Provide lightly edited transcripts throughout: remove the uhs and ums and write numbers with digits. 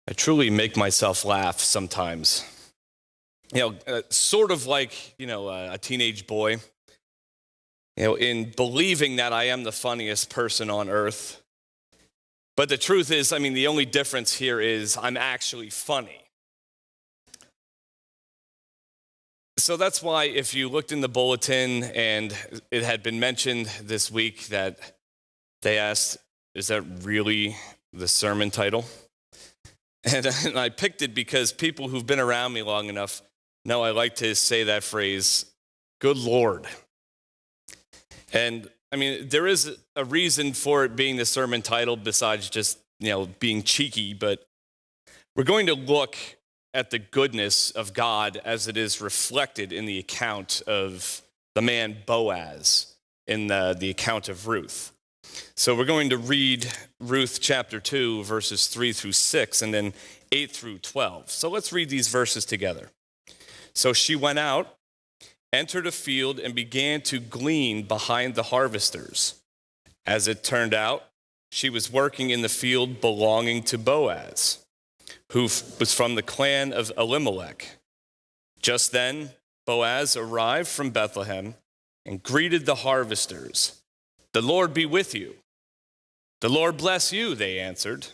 I truly make myself laugh sometimes. Sort of like, a teenage boy, in believing that I am the funniest person on earth. But the truth is, the only difference here is I'm actually funny. So that's why if you looked in the bulletin and it had been mentioned this week that they asked, is that really the sermon title? And I picked it because people who've been around me long enough know I like to say that phrase, good Lord. And there is a reason for it being the sermon title besides just, being cheeky, but we're going to look at the goodness of God as it is reflected in the account of the man Boaz in the account of Ruth. So we're going to read Ruth chapter 2, verses 3 through 6, and then 8 through 12. So let's read these verses together. So she went out, entered a field, and began to glean behind the harvesters. As it turned out, she was working in the field belonging to Boaz, who was from the clan of Elimelech. Just then, Boaz arrived from Bethlehem and greeted the harvesters. "The Lord be with you." "The Lord bless you," they answered.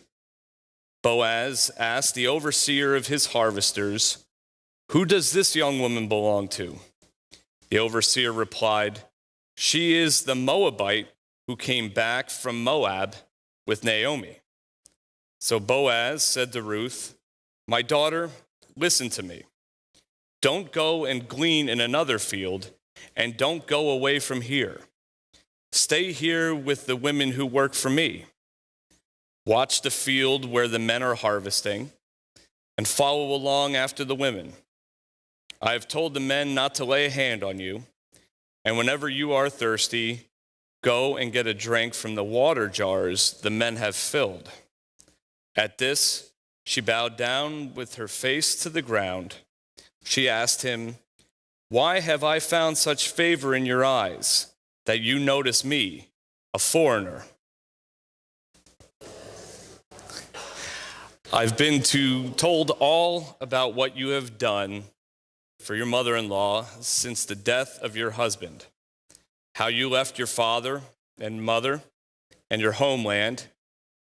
Boaz asked the overseer of his harvesters, "Who does this young woman belong to?" The overseer replied, "She is the Moabite who came back from Moab with Naomi." So Boaz said to Ruth, "My daughter, listen to me. Don't go and glean in another field, and don't go away from here. Stay here with the women who work for me. Watch the field where the men are harvesting, and follow along after the women. I have told the men not to lay a hand on you, and whenever you are thirsty, go and get a drink from the water jars the men have filled." At this, she bowed down with her face to the ground. She asked him, "Why have I found such favor in your eyes that you notice me, a foreigner?" "I've been told all about what you have done for your mother-in-law since the death of your husband, how you left your father and mother and your homeland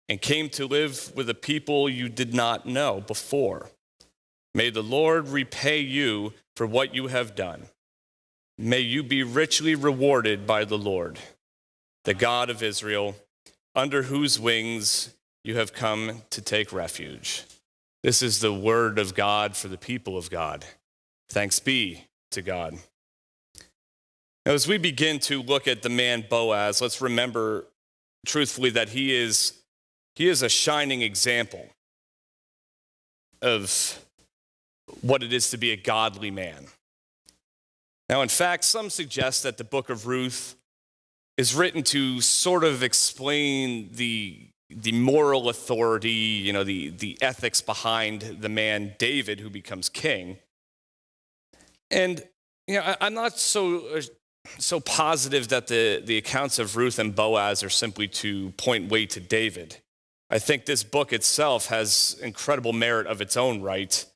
and came to live with a people you did not know before. May the Lord repay you for what you have done. May you be richly rewarded by the Lord, the God of Israel, under whose wings you have come to take refuge." This is the word of God for the people of God. Thanks be to God. Now, as we begin to look at the man Boaz, let's remember truthfully that he is a shining example of what it is to be a godly man. Now, in fact, some suggest that the book of Ruth is written to sort of explain the moral authority, the ethics behind the man David who becomes king. And I'm not so positive that the accounts of Ruth and Boaz are simply to point way to David. I think this book itself has incredible merit of its own right.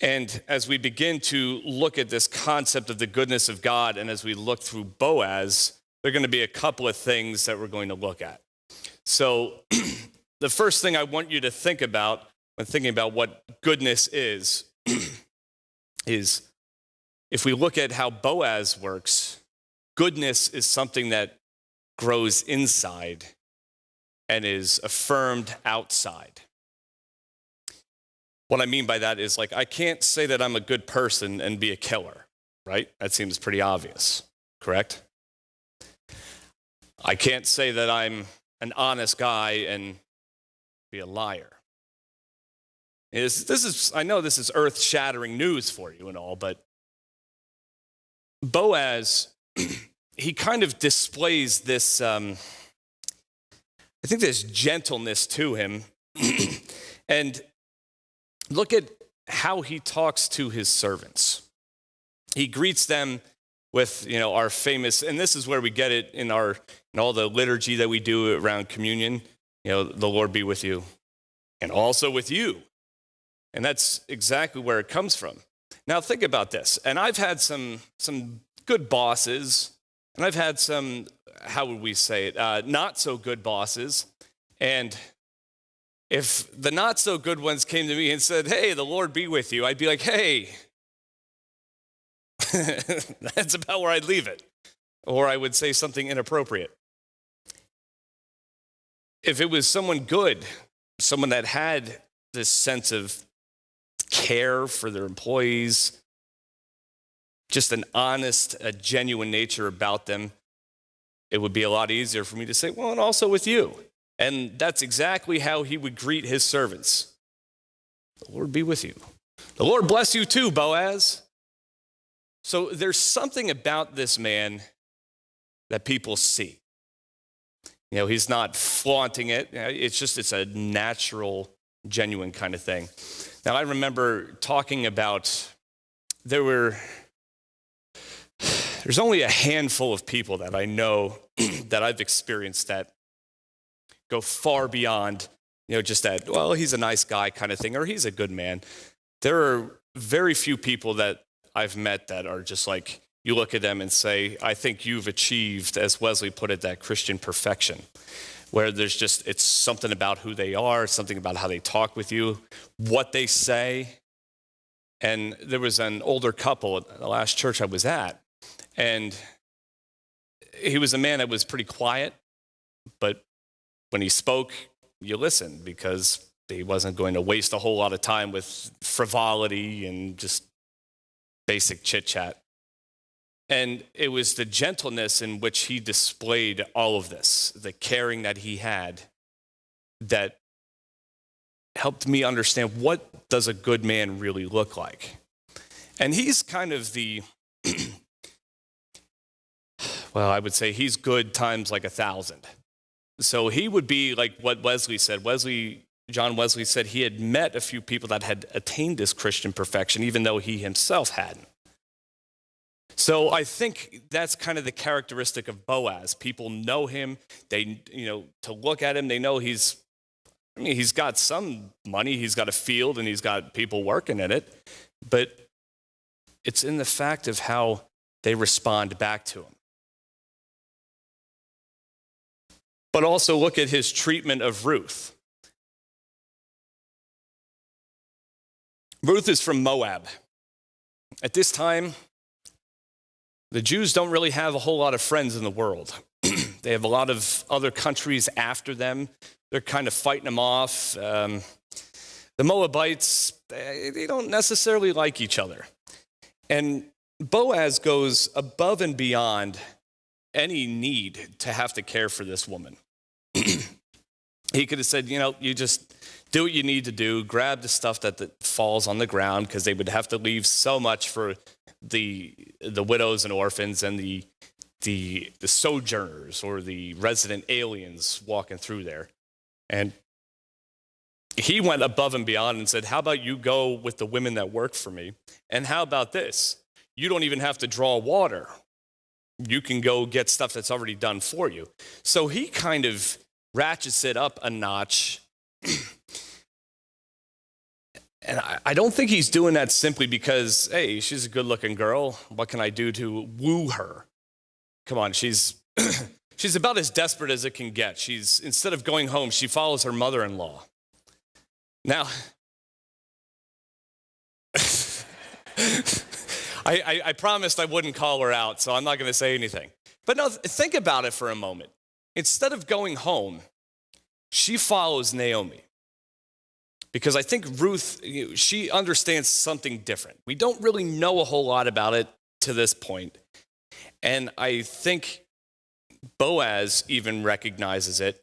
And as we begin to look at this concept of the goodness of God, and as we look through Boaz, there are going to be a couple of things that we're going to look at. So the first thing I want you to think about when thinking about what goodness is if we look at how Boaz works, goodness is something that grows inside and is affirmed outside. What I mean by that is, I can't say that I'm a good person and be a killer, right? That seems pretty obvious, correct? I can't say that I'm an honest guy and be a liar. I know this is earth-shattering news for you and all, but Boaz, he kind of displays this, this gentleness to him. And look at how he talks to his servants. He greets them with, our famous, and this is where we get it in all the liturgy that we do around communion. The Lord be with you. and also with you. And that's exactly where it comes from. Now think about this. And I've had some good bosses, and I've had some, how would we say it, not so good bosses. And if the not so good ones came to me and said, hey, the Lord be with you, I'd be like, hey, that's about where I'd leave it. Or I would say something inappropriate. If it was someone good, someone that had this sense of care for their employees, just an honest, a genuine nature about them, it would be a lot easier for me to say, well, and also with you. And that's exactly how he would greet his servants. The Lord be with you. The Lord bless you too, Boaz. So there's something about this man that people see. You know, he's not flaunting it. It's a natural, genuine kind of thing. Now, I remember talking about, there's only a handful of people that I know that I've experienced that go far beyond, just that, well, he's a nice guy kind of thing, or he's a good man. There are very few people that I've met that are just like, you look at them and say, I think you've achieved, as Wesley put it, that Christian perfection, where it's something about who they are, something about how they talk with you, what they say. And there was an older couple at the last church I was at, and he was a man that was pretty quiet, but when he spoke, you listened, because he wasn't going to waste a whole lot of time with frivolity and just basic chit-chat. And it was the gentleness in which he displayed all of this, the caring that he had, that helped me understand, what does a good man really look like? And he's kind of well, I would say he's good times like 1,000. So he would be like what Wesley said. John Wesley said he had met a few people that had attained this Christian perfection, even though he himself hadn't. So I think that's kind of the characteristic of Boaz. People know him. They, to look at him, they know he's got some money, he's got a field, and he's got people working in it. But it's in the fact of how they respond back to him. But also look at his treatment of Ruth. Ruth is from Moab. At this time, the Jews don't really have a whole lot of friends in the world. They have a lot of other countries after them. They're kind of fighting them off. The Moabites, they don't necessarily like each other. And Boaz goes above and beyond any need to have to care for this woman. He could have said, you just do what you need to do, grab the stuff that falls on the ground, because they would have to leave so much for the widows and orphans and the sojourners or the resident aliens walking through there. And he went above and beyond and said, how about you go with the women that work for me? And how about this? You don't even have to draw water. You can go get stuff that's already done for you. So he kind of ratchets it up a notch. And I don't think he's doing that simply because, hey, she's a good-looking girl. What can I do to woo her? Come on, she's about as desperate as it can get. Instead of going home, she follows her mother-in-law. Now, I promised I wouldn't call her out, so I'm not going to say anything. But no, think about it for a moment. Instead of going home, she follows Naomi. Because I think Ruth, she understands something different. We don't really know a whole lot about it to this point. And I think Boaz even recognizes it.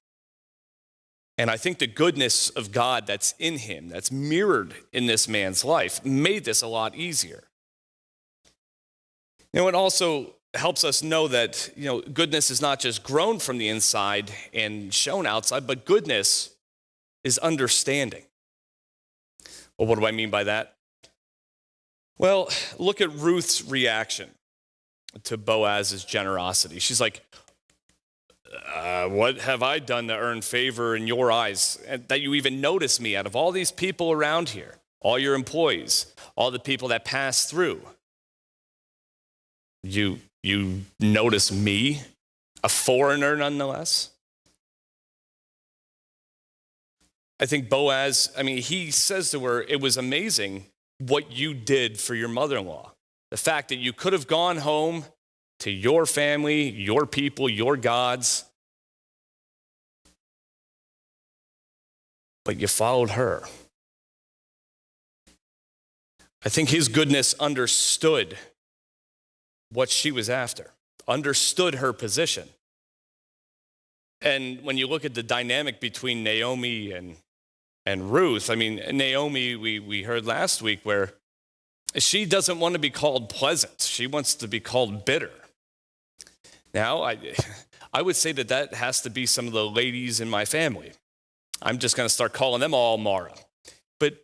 And I think the goodness of God that's in him, that's mirrored in this man's life, made this a lot easier. It also helps us know that, goodness is not just grown from the inside and shown outside, but goodness is understanding. Well, what do I mean by that? Well, look at Ruth's reaction to Boaz's generosity. She's like, What have I done to earn favor in your eyes that you even notice me out of all these people around here, all your employees, all the people that pass through? You notice me, a foreigner nonetheless? I think Boaz, he says to her, it was amazing what you did for your mother-in-law. The fact that you could have gone home to your family, your people, your gods, but you followed her. I think his goodness understood what she was after, understood her position. And when you look at the dynamic between Naomi and Ruth, Naomi, we heard last week, where she doesn't want to be called pleasant. She wants to be called bitter. Now, I would say that has to be some of the ladies in my family. I'm just going to start calling them all Mara. But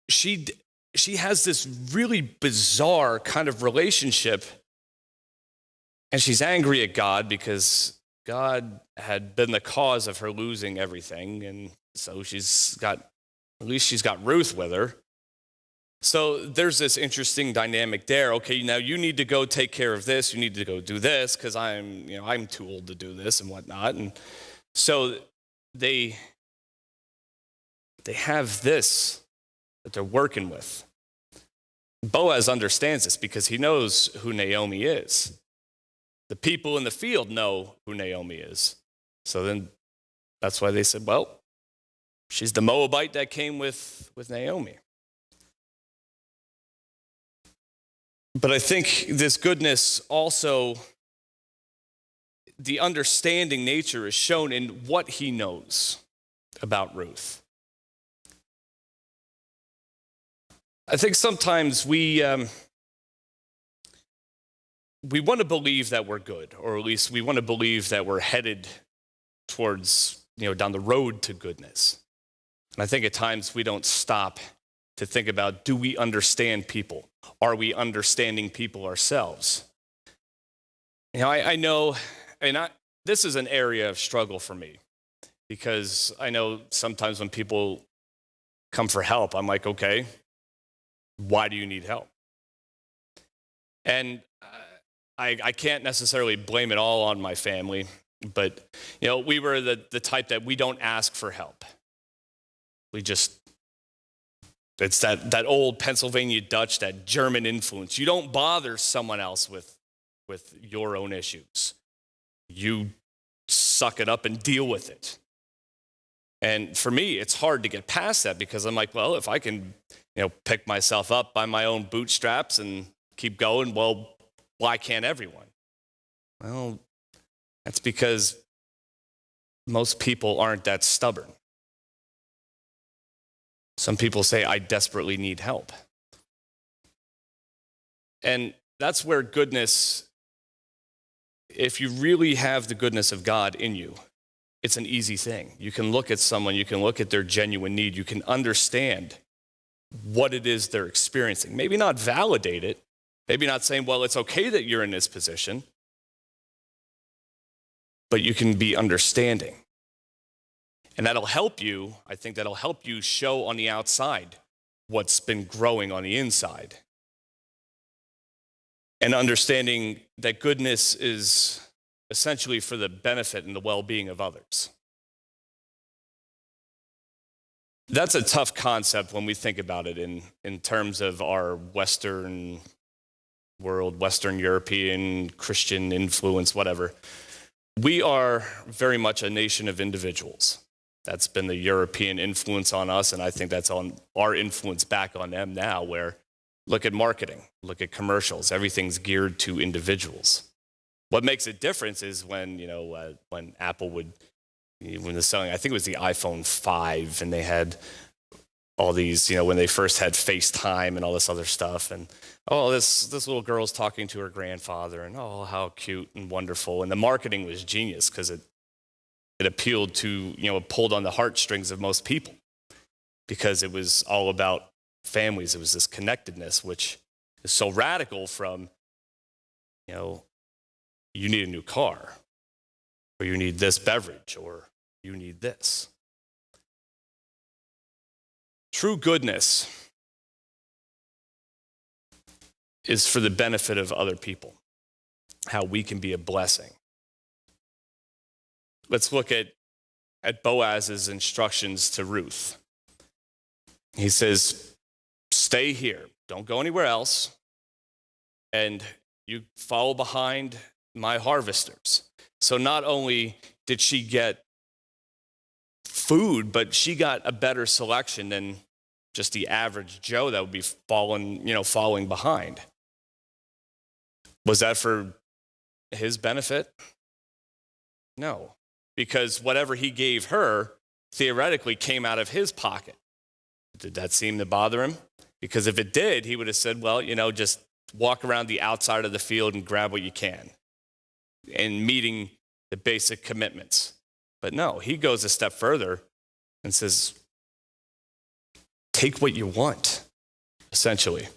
she has this really bizarre kind of relationship, and she's angry at God because God had been the cause of her losing everything, and so she's got Ruth with her. So there's this interesting dynamic there. Okay, now you need to go take care of this. You need to go do this because I'm too old to do this and whatnot. And so they have this that they're working with. Boaz understands this because he knows who Naomi is. The people in the field know who Naomi is. So then that's why they said, well, she's the Moabite that came with Naomi. But I think this goodness also, the understanding nature is shown in what he knows about Ruth. I think sometimes we want to believe that we're good, or at least we want to believe that we're headed towards, down the road to goodness. And I think at times we don't stop to think about, do we understand people? Are we understanding people ourselves? I know, this is an area of struggle for me, because I know sometimes when people come for help, I'm like, okay, why do you need help? And I can't necessarily blame it all on my family, but we were the type that we don't ask for help. It's that old Pennsylvania Dutch, that German influence. You don't bother someone else with your own issues. You suck it up and deal with it. And for me, it's hard to get past that, because I'm like, well, if I can, pick myself up by my own bootstraps and keep going, well, why can't everyone? Well, that's because most people aren't that stubborn. Some people say, I desperately need help. And that's where goodness, if you really have the goodness of God in you, it's an easy thing. You can look at someone, you can look at their genuine need, you can understand what it is they're experiencing. Maybe not validate it, maybe not saying, well, it's okay that you're in this position, but you can be understanding. And that'll help you, I think that'll help you show on the outside what's been growing on the inside. And understanding that goodness is essentially for the benefit and the well-being of others. That's a tough concept when we think about it in terms of our Western world, Western European, Christian influence, whatever. We are very much a nation of individuals. That's been the European influence on us, and I think that's on our influence back on them now, where look at marketing, look at commercials, everything's geared to individuals. What makes a difference is when Apple would, when they're selling, I think it was the iPhone 5, and they had all these, when they first had FaceTime and all this other stuff, and this little girl's talking to her grandfather, and how cute and wonderful. And the marketing was genius because it appealed to, it pulled on the heartstrings of most people, because it was all about families. It was this connectedness, which is so radical from, you need a new car. or you need this beverage, or you need this. True goodness is for the benefit of other people, how we can be a blessing. Let's look at Boaz's instructions to Ruth. He says, stay here, don't go anywhere else, and you follow behind my harvesters. So not only did she get food, but she got a better selection than just the average Joe that would be following behind. Was that for his benefit? No, because whatever he gave her theoretically came out of his pocket. Did that seem to bother him? Because if it did, he would have said, well, just walk around the outside of the field and grab what you can, and meeting the basic commitments. But no, he goes a step further and says, take what you want, essentially.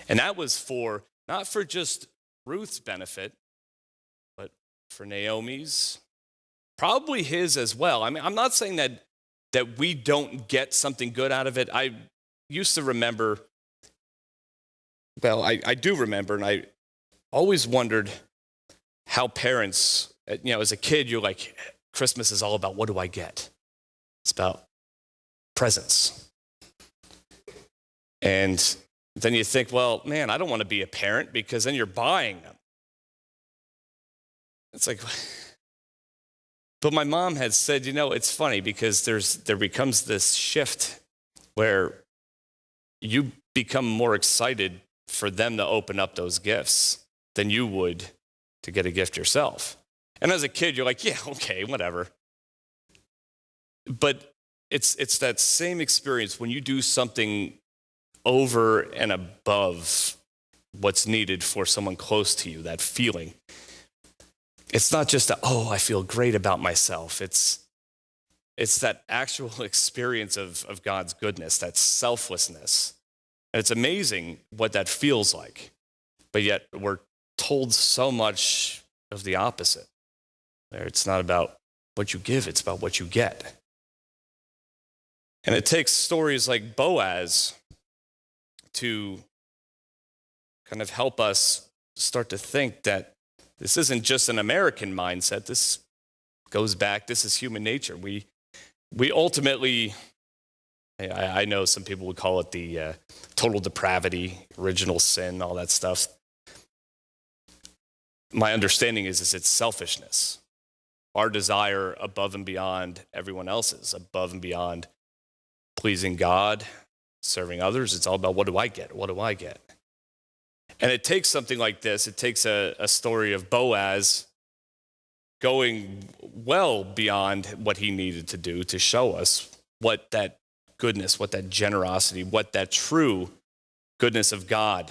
And that was not for just Ruth's benefit, but for Naomi's, probably his as well. I mean, I'm not saying that we don't get something good out of it. I used to remember, I do remember, and I always wondered how parents, as a kid, you're like, Christmas is all about, what do I get? It's about presents. And then you think, well, man, I don't want to be a parent, because then you're buying them. It's like, but my mom had said, it's funny because there becomes this shift where you become more excited for them to open up those gifts than you would to get a gift yourself. And as a kid, you're like, yeah, okay, whatever. But it's that same experience when you do something over and above what's needed for someone close to you, that feeling. It's not just I feel great about myself. It's that actual experience of God's goodness, that selflessness. And it's amazing what that feels like. But yet we're told so much of the opposite. It's not about what you give, it's about what you get. And it takes stories like Boaz to kind of help us start to think that this isn't just an American mindset. This goes back, this is human nature. We ultimately, I know some people would call it the total depravity, original sin, all that stuff. My understanding is it's selfishness. Our desire above and beyond everyone else's, above and beyond pleasing God, serving others. It's all about, what do I get? What do I get? And it takes something like this. It takes a story of Boaz going well beyond what he needed to do to show us what that goodness, what that generosity, what that true goodness of God,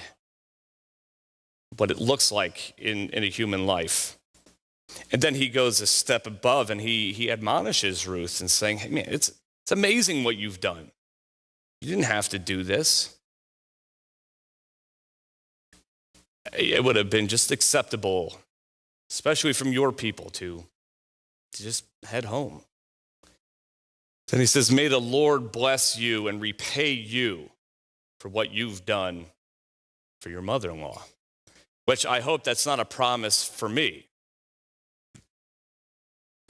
what it looks like in a human life. And then he goes a step above and he admonishes Ruth and saying, hey, man, it's amazing what you've done. You didn't have to do this. It would have been just acceptable, especially from your people, to just head home. Then he says, may the Lord bless you and repay you for what you've done for your mother-in-law, which I hope that's not a promise for me.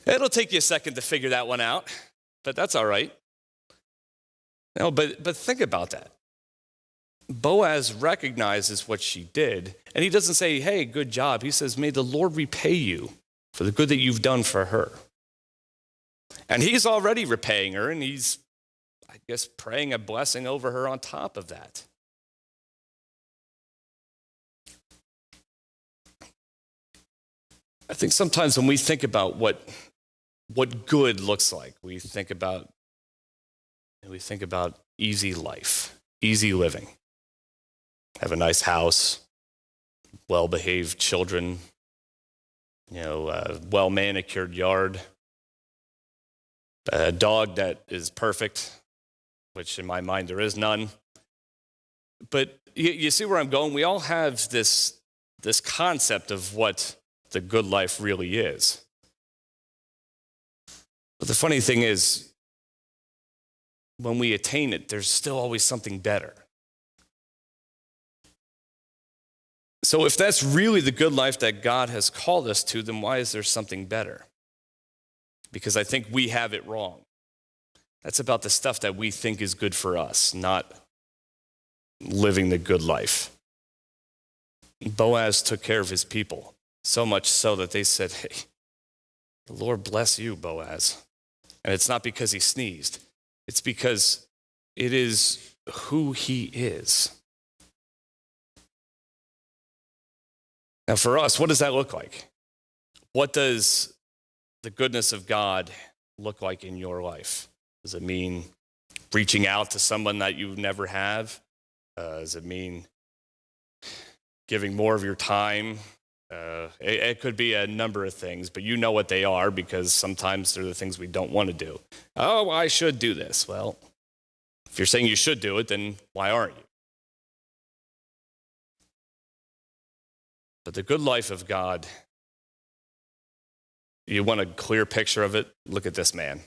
It'll take you a second to figure that one out, but that's all right. No, but think about that. Boaz recognizes what she did, and he doesn't say, hey, good job. He says, may the Lord repay you for the good that you've done for her. And he's already repaying her, and he's, I guess, praying a blessing over her on top of that. I think sometimes when we think about what good looks like, we think about easy life, easy living. Have a nice house, well-behaved children, a well-manicured yard, a dog that is perfect, which in my mind there is none. But you see where I'm going? We all have this concept of what the good life really is. But the funny thing is, when we attain it, there's still always something better. So if that's really the good life that God has called us to, then why is there something better? Because I think we have it wrong. That's about the stuff that we think is good for us, not living the good life. Boaz took care of his people, so much so that they said, hey, the Lord bless you, Boaz. And it's not because he sneezed. It's because it is who he is. Now for us, what does that look like? What does the goodness of God look like in your life? Does it mean reaching out to someone that you never have? Does it mean giving more of your time? It could be a number of things, but you know what they are because sometimes they're the things we don't want to do. Oh, I should do this. Well, if you're saying you should do it, then why aren't you? But the good life of God, you want a clear picture of it? Look at this man.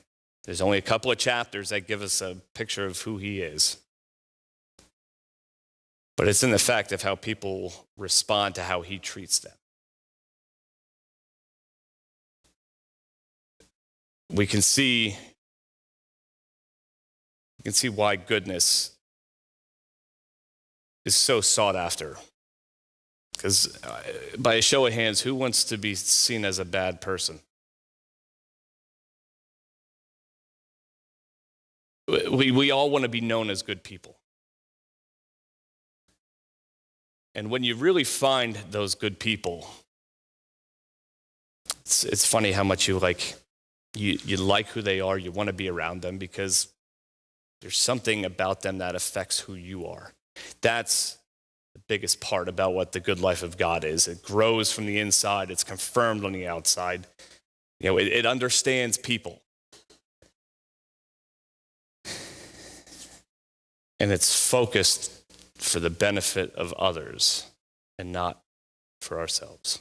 There's only a couple of chapters that give us a picture of who he is. But it's in the fact of how people respond to how he treats them. We can see why goodness is so sought after. Because by a show of hands, who wants to be seen as a bad person? We all want to be known as good people. And when you really find those good people, it's funny how much you like who they are, you want to be around them because there's something about them that affects who you are. That's the biggest part about what the good life of God is. It grows from the inside, it's confirmed on the outside. You know, it understands people. And it's focused for the benefit of others and not for ourselves.